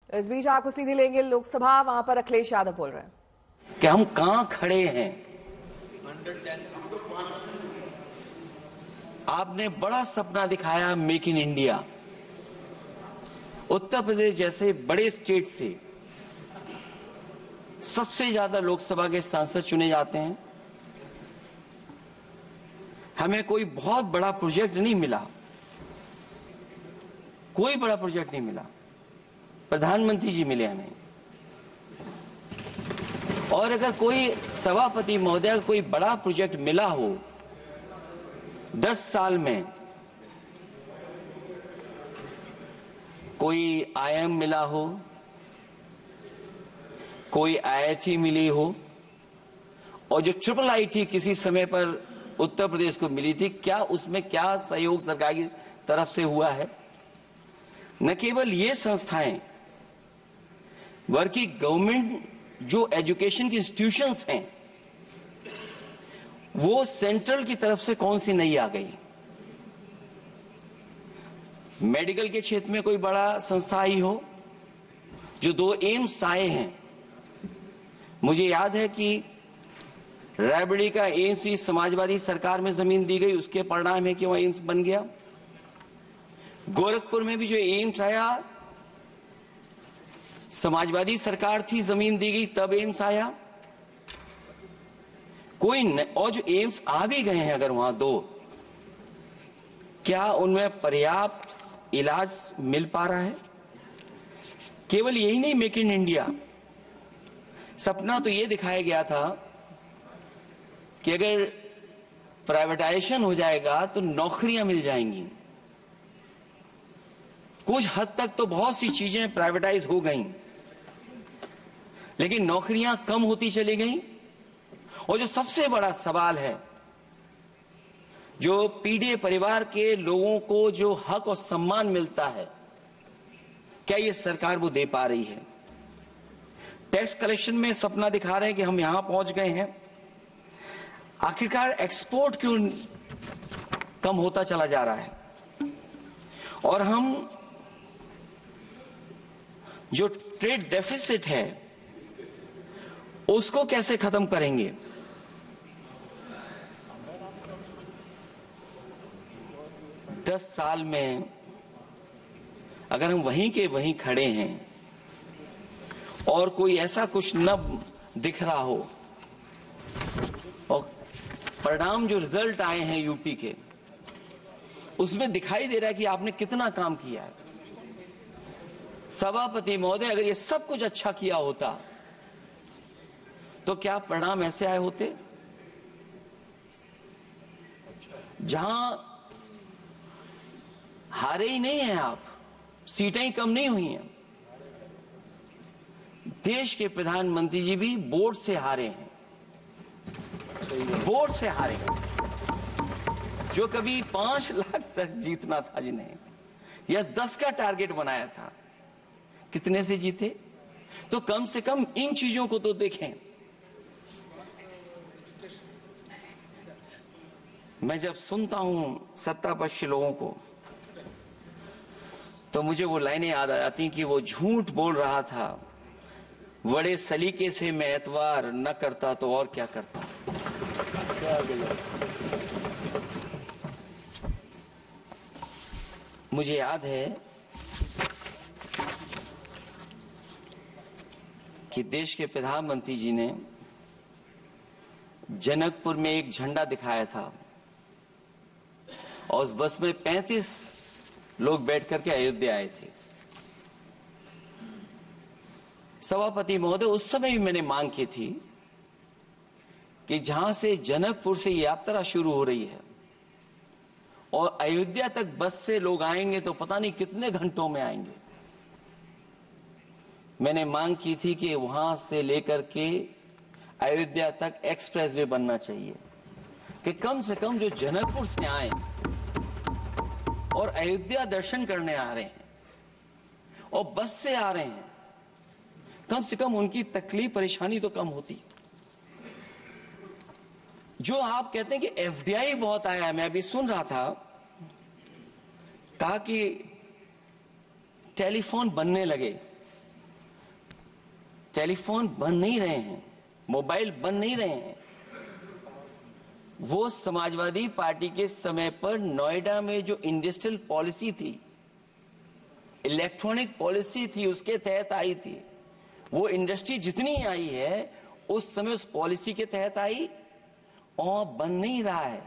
इस बीच आपको सीधी लेंगे लोकसभा, वहां पर अखिलेश यादव बोल रहे हैं कि हम कहां खड़े हैं। आपने बड़ा सपना दिखाया make in India. Uttar Pradesh जैसे बड़े स्टेट से सबसे ज्यादा लोकसभा के सांसद चुने जाते हैं। हमें कोई बहुत बड़ा प्रोजेक्ट नहीं मिला, कोई बड़ा प्रोजेक्ट नहीं मिला। प्रधानमंत्री जी मिले हमें। और अगर कोई सभापति महोदय कोई बड़ा प्रोजेक्ट मिला हो 10 साल में, कोई आईआईएम मिला हो, कोई आईआईटी मिली हो, और जो ट्रिपल आईटी किसी समय पर उत्तर प्रदेश को मिली थी, क्या उसमें क्या सहयोग सरकार की तरफ से हुआ है? न केवल ये संस्थाएं, बल्कि गवर्नमेंट जो एजुकेशन की इंस्टीट्यूशंस हैं, वो सेंट्रल की तरफ से कौन सी नई आ गई? मेडिकल के क्षेत्र में कोई बड़ा संस्था आई हो? जो 2 एम्स आए हैं, मुझे याद है कि रायबरेली का एम्स भी समाजवादी सरकार में जमीन दी गई, उसके परिणाम है कि वह एम्स बन गया। गोरखपुर में भी जो एम्स आया, समाजवादी सरकार थी, जमीन दी गई, तब एम्स आया। और जो एम्स आ भी गए हैं अगर वहां 2, क्या उनमें पर्याप्त इलाज मिल पा रहा है? केवल यही नहीं, मेक इन इंडिया सपना तो यह दिखाया गया था कि अगर प्राइवेटाइजेशन हो जाएगा तो नौकरियां मिल जाएंगी। कुछ हद तक तो बहुत सी चीजें प्राइवेटाइज हो गईं, लेकिन नौकरियां कम होती चली गईं। और जो सबसे बड़ा सवाल है, जो पीढ़ी परिवार के लोगों को जो हक और सम्मान मिलता है, क्या ये सरकार वो दे पा रही है? टैक्स कलेक्शन में सपना दिखा रहे हैं कि हम यहां पहुंच गए हैं। आखिरकार एक्सपोर्ट क्यों कम होता चला जा रहा है? और हम जो ट्रेड डेफिसिट है उसको कैसे खत्म करेंगे? दस साल में अगर हम वहीं के वहीं खड़े हैं और कोई ऐसा कुछ न दिख रहा हो, और परिणाम जो रिजल्ट आए हैं यूपी के, उसमें दिखाई दे रहा है कि आपने कितना काम किया है। सभापति महोदय, अगर ये सब कुछ अच्छा किया होता तो क्या परिणाम ऐसे आए होते? जहां हारे ही नहीं हैं आप, सीटें ही कम नहीं हुई हैं। देश के प्रधानमंत्री जी भी वोट से हारे हैं, वोट से हारे हैं। जो कभी 5 लाख तक जीतना था जिन्हें, या 10 का टारगेट बनाया था, कितने से जीते? तो कम से कम इन चीजों को तो देखें। मैं जब सुनता हूं सत्तापक्ष लोगों को, तो मुझे वो लाइनें याद आ जाती कि वो झूठ बोल रहा था, बड़े सलीके से मैं एतवार न करता तो और क्या करता। मुझे याद है कि देश के प्रधानमंत्री जी ने जनकपुर में एक झंडा दिखाया था, और उस बस में 35 लोग बैठ करके अयोध्या आए थे। सभापति महोदय, उस समय भी मैंने मांग की थी कि जहां से जनकपुर से यात्रा शुरू हो रही है और अयोध्या तक बस से लोग आएंगे तो पता नहीं कितने घंटों में आएंगे। मैंने मांग की थी कि वहां से लेकर के अयोध्या तक एक्सप्रेस वे बनना चाहिए, कि कम से कम जो जनकपुर से आए और अयोध्या दर्शन करने आ रहे हैं और बस से आ रहे हैं, कम से कम उनकी तकलीफ परेशानी तो कम होती। जो आप कहते हैं कि एफडीआई बहुत आया है, मैं अभी सुन रहा था, कहा कि टेलीफोन बनने लगे, टेलीफोन बंद नहीं रहे हैं, मोबाइल बंद नहीं रहे हैं। वो समाजवादी पार्टी के समय पर नोएडा में जो इंडस्ट्रियल पॉलिसी थी, इलेक्ट्रॉनिक पॉलिसी थी, उसके तहत आई थी। वो इंडस्ट्री जितनी आई है उस समय उस पॉलिसी के तहत आई और बन नहीं रहा है,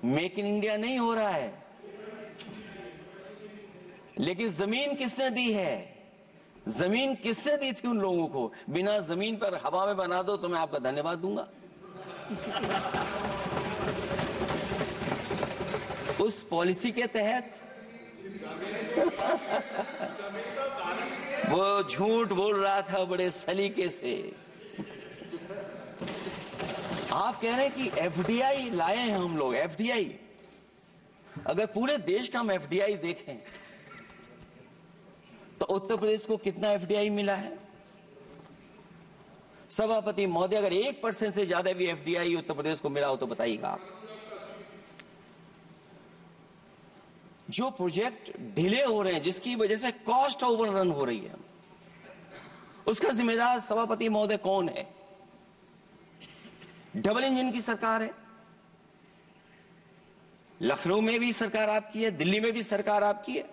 मेक इन इंडिया नहीं हो रहा है। लेकिन जमीन किसने दी है? जमीन किसने दी थी उन लोगों को? बिना जमीन पर हवा में बना दो तो मैं आपका धन्यवाद दूंगा। उस पॉलिसी के तहत वो झूठ बोल रहा था बड़े सलीके से। आप कह रहे हैं कि एफडीआई लाए हैं हम लोग। एफडीआई, अगर पूरे देश का हम एफडीआई देखें तो उत्तर प्रदेश को कितना एफडीआई मिला है? सभापति महोदय, अगर 1% से ज्यादा भी एफडीआई उत्तर प्रदेश को मिला हो तो बताइएगा आप। जो प्रोजेक्ट डिले हो रहे हैं, जिसकी वजह से कॉस्ट ओवररन हो रही है, उसका जिम्मेदार सभापति महोदय कौन है? डबल इंजन की सरकार है। लखनऊ में भी सरकार आपकी है, दिल्ली में भी सरकार आपकी है।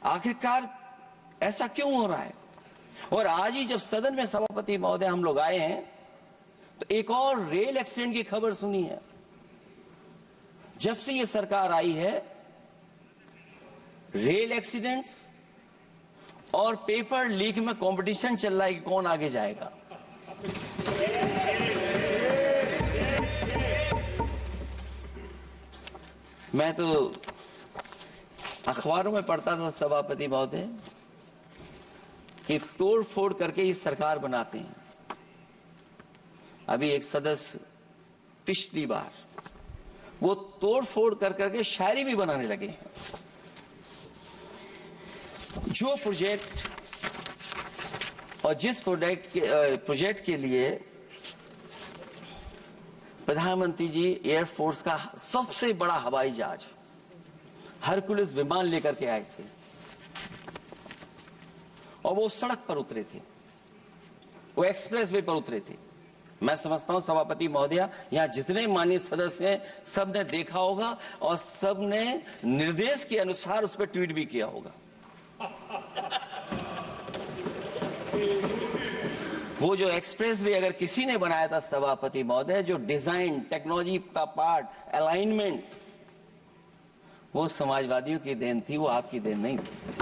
आखिरकार ऐसा क्यों हो रहा है? और आज ही जब सदन में सभापति महोदय हम लोग आए हैं तो एक और रेल एक्सीडेंट की खबर सुनी है। जब से ये सरकार आई है, रेल एक्सीडेंट्स और पेपर लीक में कंपटीशन चल रहा है कि कौन आगे जाएगा। मैं तो अखबारों में पढ़ता था सभापति महोदय कि तोड़ फोड़ करके ही सरकार बनाते हैं। अभी एक सदस्य पिछली बार वो तोड़ फोड़ कर करके शायरी भी बनाने लगे हैं। जो प्रोजेक्ट और जिस प्रोजेक्ट के लिए प्रधानमंत्री जी एयरफोर्स का सबसे बड़ा हवाई जहाज हरकुलिस विमान लेकर के आए थे और वो सड़क पर उतरे थे, वो एक्सप्रेस वे पर उतरे थे। मैं समझता हूं सभापति महोदया, यहां जितने माननीय सदस्य हैं सबने देखा होगा और सबने निर्देश के अनुसार उस पर ट्वीट भी किया होगा। वो जो एक्सप्रेस वे अगर किसी ने बनाया था सभापति महोदय, जो डिजाइन, टेक्नोलॉजी का पार्ट, अलाइनमेंट, वो समाजवादियों की देन थी, वो आपकी देन नहीं थी।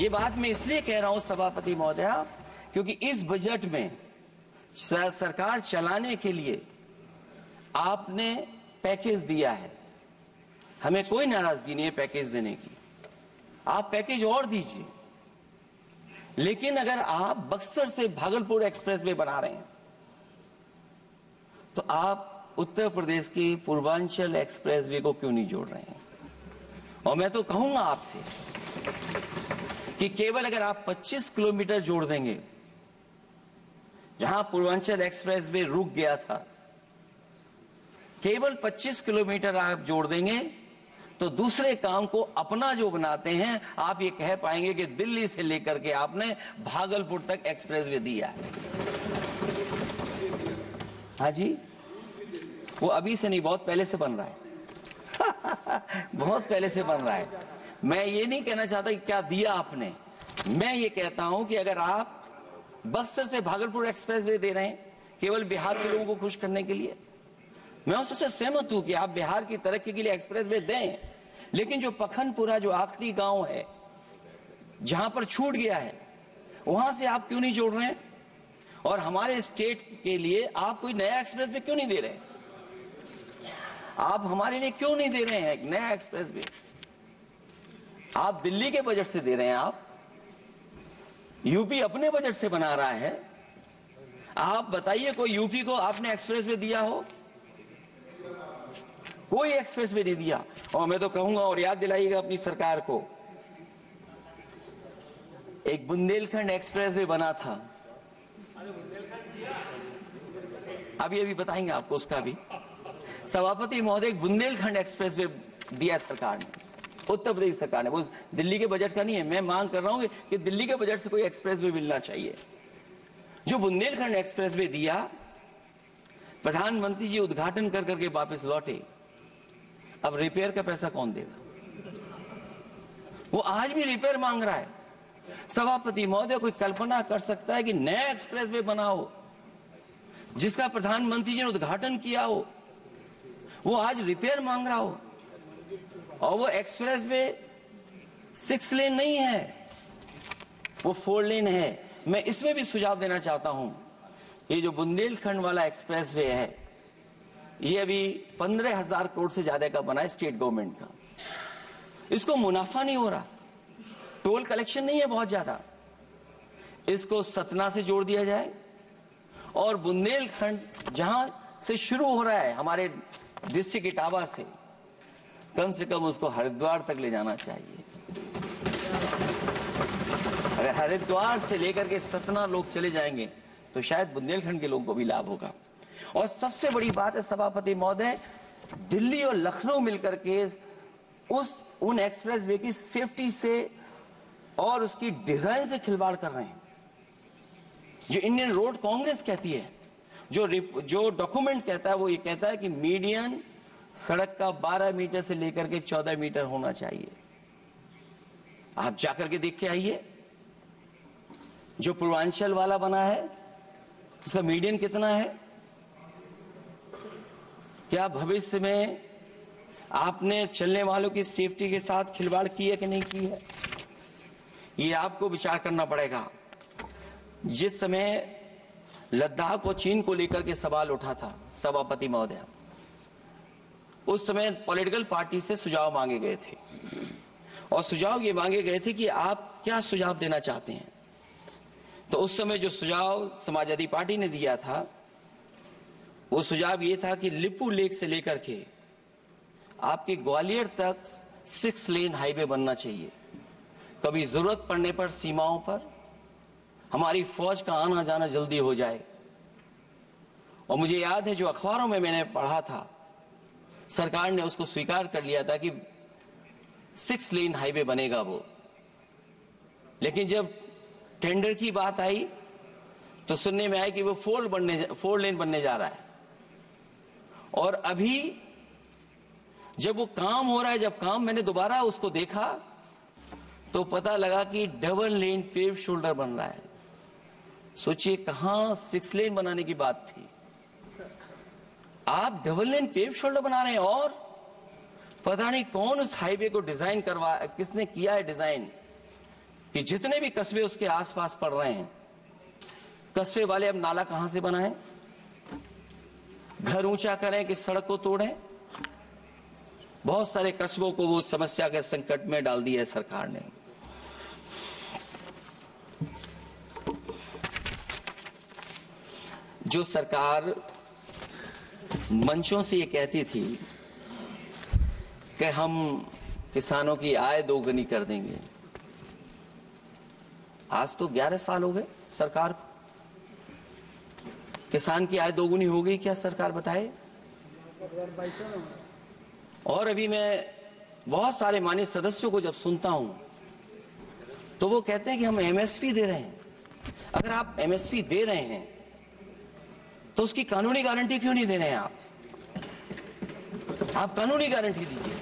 ये बात मैं इसलिए कह रहा हूं सभापति महोदय क्योंकि इस बजट में सरकार चलाने के लिए आपने पैकेज दिया है। हमें कोई नाराजगी नहीं है पैकेज देने की, आप पैकेज और दीजिए। लेकिन अगर आप बक्सर से भागलपुर एक्सप्रेस वे बना रहे हैं तो आप उत्तर प्रदेश की पूर्वांचल एक्सप्रेस वे को क्यों नहीं जोड़ रहे हैं? और मैं तो कहूंगा आपसे कि केवल अगर आप 25 किलोमीटर जोड़ देंगे, जहां पूर्वांचल एक्सप्रेस वे रुक गया था, केवल 25 किलोमीटर आप जोड़ देंगे तो दूसरे काम को अपना जो बनाते हैं, आप ये कह पाएंगे कि दिल्ली से लेकर के आपने भागलपुर तक एक्सप्रेस वे दिया है। हाँ जी, वो अभी से नहीं, बहुत पहले से बन रहा है। बहुत पहले से बन रहा है। मैं ये नहीं कहना चाहता कि क्या दिया आपने, मैं ये कहता हूं कि अगर आप बक्सर से भागलपुर एक्सप्रेस वे दे रहे हैं केवल बिहार के लोगों को खुश करने के लिए, मैं उससे सहमत हूं कि आप बिहार की तरक्की के लिए एक्सप्रेस वे दें। लेकिन जो पखनपुरा, जो आखिरी गांव है जहां पर छूट गया है, वहां से आप क्यों नहीं जोड़ रहे हैं? और हमारे स्टेट के लिए आप कोई नया एक्सप्रेस वे क्यों नहीं दे रहे हैं? आप हमारे लिए क्यों नहीं दे रहे हैं एक नया एक्सप्रेस वे? आप दिल्ली के बजट से दे रहे हैं, आप यूपी अपने बजट से बना रहा है। आप बताइए कोई यूपी को आपने एक्सप्रेस वे दिया हो? कोई एक्सप्रेस वे नहीं दिया। और मैं तो कहूंगा, और याद दिलाइएगा अपनी सरकार को, एक बुंदेलखंड एक्सप्रेस वे बना था, अभी बताएंगे आपको उसका भी। सभापति महोदय, एक बुंदेलखंड एक्सप्रेस वे दिया सरकार ने, उत्तर प्रदेश सरकार ने, वो दिल्ली के बजट का नहीं है। मैं मांग कर रहा हूं कि दिल्ली के बजट से कोई एक्सप्रेसवे मिलना चाहिए। जो बुंदेलखंड एक्सप्रेसवे दिया, प्रधानमंत्री जी उद्घाटन कर करके वापस लौटे, अब रिपेयर का पैसा कौन देगा? वो आज भी रिपेयर मांग रहा है। सभापति महोदय, कोई कल्पना कर सकता है कि नया एक्सप्रेसवे बना हो जिसका प्रधानमंत्री जी ने उद्घाटन किया हो, वो आज रिपेयर मांग रहा हो? और वो एक्सप्रेसवे 6 लेन नहीं है, वो 4 लेन है। मैं इसमें भी सुझाव देना चाहता हूं, ये जो बुंदेलखंड वाला एक्सप्रेसवे है, ये अभी 15,000 करोड़ से ज्यादा का बना है स्टेट गवर्नमेंट का। इसको मुनाफा नहीं हो रहा, टोल कलेक्शन नहीं है बहुत ज्यादा। इसको सतना से जोड़ दिया जाए और बुंदेलखंड जहां से शुरू हो रहा है हमारे डिस्ट्रिक्ट इटावा से, कम से कम उसको हरिद्वार तक ले जाना चाहिए। अगर हरिद्वार से लेकर के सतना लोग चले जाएंगे तो शायद बुंदेलखंड के लोगों को भी लाभ होगा। और सबसे बड़ी बात है सभापति महोदय, दिल्ली और लखनऊ मिलकर के उन एक्सप्रेसवे की सेफ्टी से और उसकी डिजाइन से खिलवाड़ कर रहे हैं। जो इंडियन रोड कांग्रेस कहती है, जो डॉक्यूमेंट कहता है, वो ये कहता है कि मीडियन सड़क का 12 मीटर से लेकर के 14 मीटर होना चाहिए। आप जाकर के देख के आइए, जो पूर्वांचल वाला बना है उसका मीडियन कितना है? क्या भविष्य में आपने चलने वालों की सेफ्टी के साथ खिलवाड़ की है कि नहीं की है? ये आपको विचार करना पड़ेगा। जिस समय लद्दाख और चीन को लेकर के सवाल उठा था सभापति महोदय, उस समय पॉलिटिकल पार्टी से सुझाव मांगे गए थे और सुझाव ये मांगे गए थे कि आप क्या सुझाव देना चाहते हैं। तो उस समय जो सुझाव समाजवादी पार्टी ने दिया था, वो सुझाव ये था कि लिपू लेक से लेकर के आपके ग्वालियर तक 6 लेन हाईवे बनना चाहिए। कभी जरूरत पड़ने पर सीमाओं पर हमारी फौज का आना जाना जल्दी हो जाए। और मुझे याद है, जो अखबारों में मैंने पढ़ा था, सरकार ने उसको स्वीकार कर लिया था कि 6 लेन हाईवे बनेगा वो। लेकिन जब टेंडर की बात आई तो सुनने में आया कि वो 4 लेन बनने जा रहा है। और अभी जब वो काम हो रहा है, जब काम मैंने दोबारा उसको देखा तो पता लगा कि डबल लेन पेव शोल्डर बन रहा है। सोचिए, कहां 6 लेन बनाने की बात थी, आप डबल लेन पेव शोल्डर बना रहे हैं। और पता नहीं कौन उस हाईवे को डिजाइन किसने किया है डिजाइन, कि जितने भी कस्बे उसके आसपास पड़ रहे हैं, कस्बे वाले अब नाला कहां से बनाएं, घर ऊंचा करें कि सड़क को तोड़ें। बहुत सारे कस्बों को वो समस्या के संकट में डाल दिया है सरकार ने। जो सरकार मंचों से ये कहती थी कि हम किसानों की आय दोगुनी कर देंगे, आज तो 11 साल हो गए सरकार को। किसान की आय दोगुनी हो गई क्या सरकार बताए? और अभी मैं बहुत सारे माननीय सदस्यों को जब सुनता हूं तो वो कहते हैं कि हम एमएसपी दे रहे हैं। अगर आप एमएसपी दे रहे हैं तो उसकी कानूनी गारंटी क्यों नहीं दे रहे हैं आप कानूनी गारंटी दीजिए।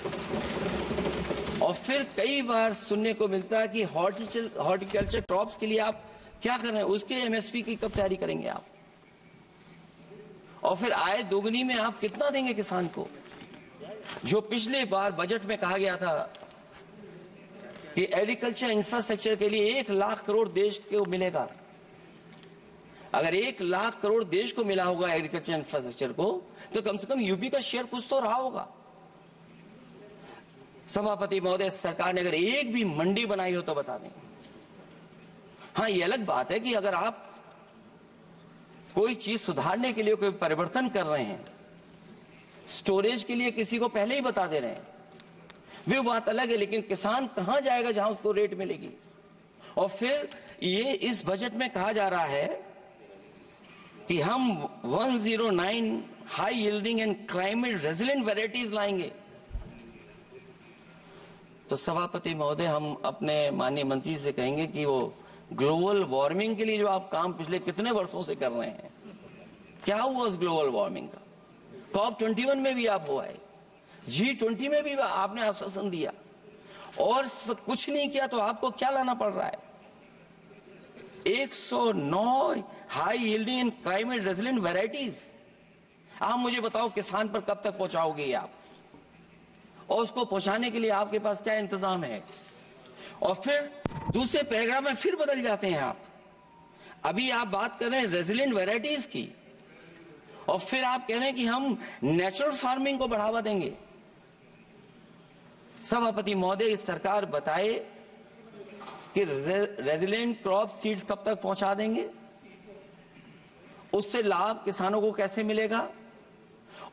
और फिर कई बार सुनने को मिलता है कि हॉर्टिकल्चर क्रॉप्स के लिए आप क्या कर रहे हैं, उसके एमएसपी की कब तैयारी करेंगे आप? और फिर आय दोगुनी में आप कितना देंगे किसान को? जो पिछले बार बजट में कहा गया था कि एग्रीकल्चर इंफ्रास्ट्रक्चर के लिए 1 लाख करोड़ देश को मिलेगा। अगर 1 लाख करोड़ देश को मिला होगा एग्रीकल्चर इंफ्रास्ट्रक्चर को, तो कम से कम यूपी का शेयर कुछ तो रहा होगा। सभापति महोदय, सरकार ने अगर एक भी मंडी बनाई हो तो बता दें। हाँ, ये अलग बात है कि अगर आप कोई चीज सुधारने के लिए कोई परिवर्तन कर रहे हैं, स्टोरेज के लिए किसी को पहले ही बता दे रहे हैं, वो बात अलग है। लेकिन किसान कहां जाएगा जहां उसको रेट मिलेगी? और फिर ये इस बजट में कहा जा रहा है कि हम 109 high yielding and climate resilient varieties लाएंगे। तो सभापति महोदय, हम अपने माननीय मंत्री से कहेंगे कि वो ग्लोबल वार्मिंग के लिए जो आप काम पिछले कितने वर्षों से कर रहे हैं, क्या हुआ उस ग्लोबल वार्मिंग का? COP21 में भी आप हुआ है, G20 में भी आपने आश्वासन दिया और कुछ नहीं किया, तो आपको क्या लाना पड़ रहा है? 109 high yielding climate resilient varieties. आप मुझे बताओ किसान पर कब तक पहुंचाओगे आप, और उसको पहुंचाने के लिए आपके पास क्या इंतजाम है? और फिर दूसरे पैराग्राफ में फिर बदल जाते हैं आप। अभी आप बात कर रहे हैं रेजिलिएंट वैरायटीज की, और फिर आप कह रहे हैं कि हम नेचुरल फार्मिंग को बढ़ावा देंगे। सभापति महोदय, इस सरकार बताए कि रेजिलिएंट क्रॉप सीड्स कब तक पहुंचा देंगे, उससे लाभ किसानों को कैसे मिलेगा,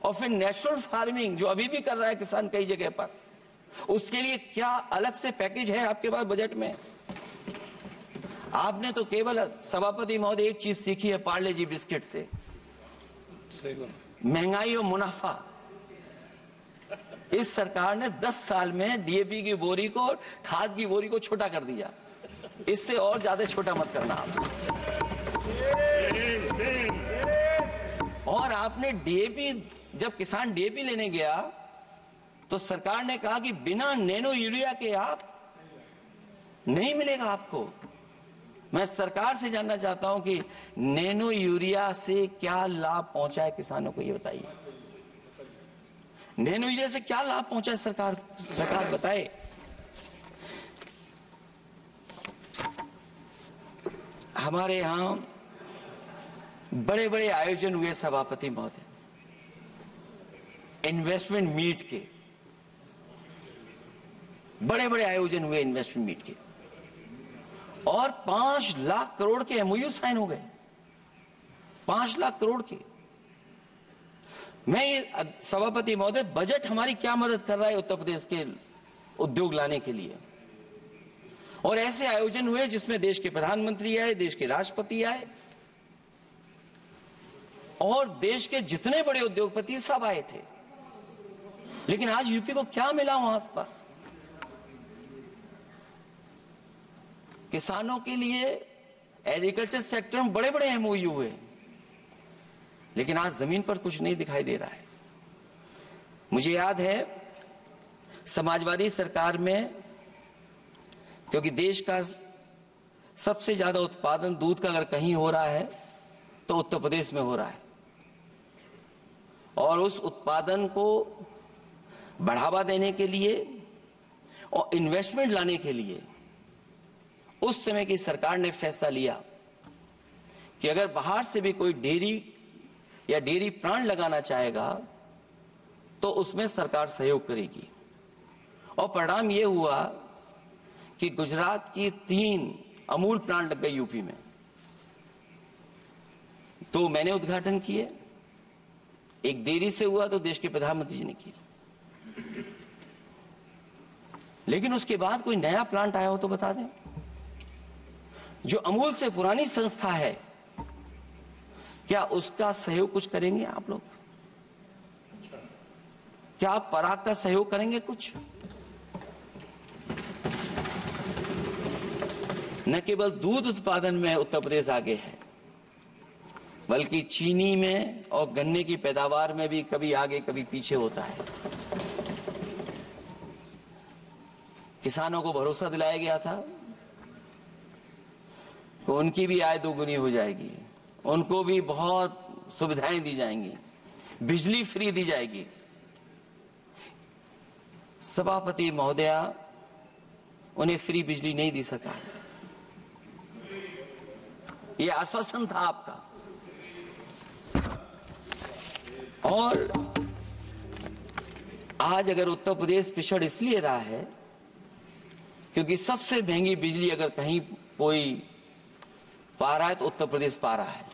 और फिर नेचुरल फार्मिंग जो अभी भी कर रहा है किसान कई जगह पर, उसके लिए क्या अलग से पैकेज है आपके पास बजट में? आपने तो केवल सभापति महोदय एक चीज सीखी है पार्ले जी बिस्किट से, महंगाई और मुनाफा। इस सरकार ने 10 साल में डीएपी की बोरी को, खाद की बोरी को छोटा कर दिया। इससे और ज्यादा छोटा मत करना आप। और आपने डीएपी, जब किसान डीएपी लेने गया तो सरकार ने कहा कि बिना नैनो यूरिया के आप नहीं मिलेगा आपको। मैं सरकार से जानना चाहता हूं कि नैनो यूरिया से क्या लाभ पहुंचा है किसानों को, ये बताइए। नैनो यूरिया से क्या लाभ पहुंचा है सरकार बताए। हमारे यहां बड़े बड़े आयोजन हुए सभापति महोदय, इन्वेस्टमेंट मीट के बड़े बड़े आयोजन हुए इन्वेस्टमेंट मीट के, और 5 लाख करोड़ के एमओयू साइन हो गए, 5 लाख करोड़ के। मैं ये सभापति महोदय, बजट हमारी क्या मदद कर रहा है उत्तर प्रदेश के उद्योग लाने के लिए? और ऐसे आयोजन हुए जिसमें देश के प्रधानमंत्री आए, देश के राष्ट्रपति आए, और देश के जितने बड़े उद्योगपति सब आए थे। लेकिन आज यूपी को क्या मिला वहां पर? किसानों के लिए एग्रीकल्चर सेक्टर में बड़े बड़े एमओयू हुए, लेकिन आज जमीन पर कुछ नहीं दिखाई दे रहा है। मुझे याद है समाजवादी सरकार में, क्योंकि देश का सबसे ज्यादा उत्पादन दूध का अगर कहीं हो रहा है तो उत्तर प्रदेश में हो रहा है, और उस उत्पादन को बढ़ावा देने के लिए और इन्वेस्टमेंट लाने के लिए उस समय की सरकार ने फैसला लिया कि अगर बाहर से भी कोई डेयरी या डेयरी प्लांट लगाना चाहेगा तो उसमें सरकार सहयोग करेगी। और परिणाम यह हुआ कि गुजरात की 3 अमूल प्लांट लग गए यूपी में। तो मैंने उद्घाटन किए, एक देरी से हुआ तो देश के प्रधानमंत्री जी ने किया, लेकिन उसके बाद कोई नया प्लांट आया हो तो बता दें। जो अमूल से पुरानी संस्था है, क्या उसका सहयोग कुछ करेंगे आप लोग? क्या आप पराग का सहयोग करेंगे कुछ? न केवल दूध उत्पादन में उत्तर प्रदेश आगे है, बल्कि चीनी में और गन्ने की पैदावार में भी कभी आगे कभी पीछे होता है। किसानों को भरोसा दिलाया गया था कि उनकी भी आय दोगुनी हो जाएगी, उनको भी बहुत सुविधाएं दी जाएंगी, बिजली फ्री दी जाएगी। सभापति महोदया, उन्हें फ्री बिजली नहीं दी सका। ये आश्वासन था आपका। और आज अगर उत्तर प्रदेश पिछड़ इसलिए रहा है क्योंकि सबसे महंगी बिजली अगर कहीं कोई पा रहा है तो उत्तर प्रदेश पा रहा है।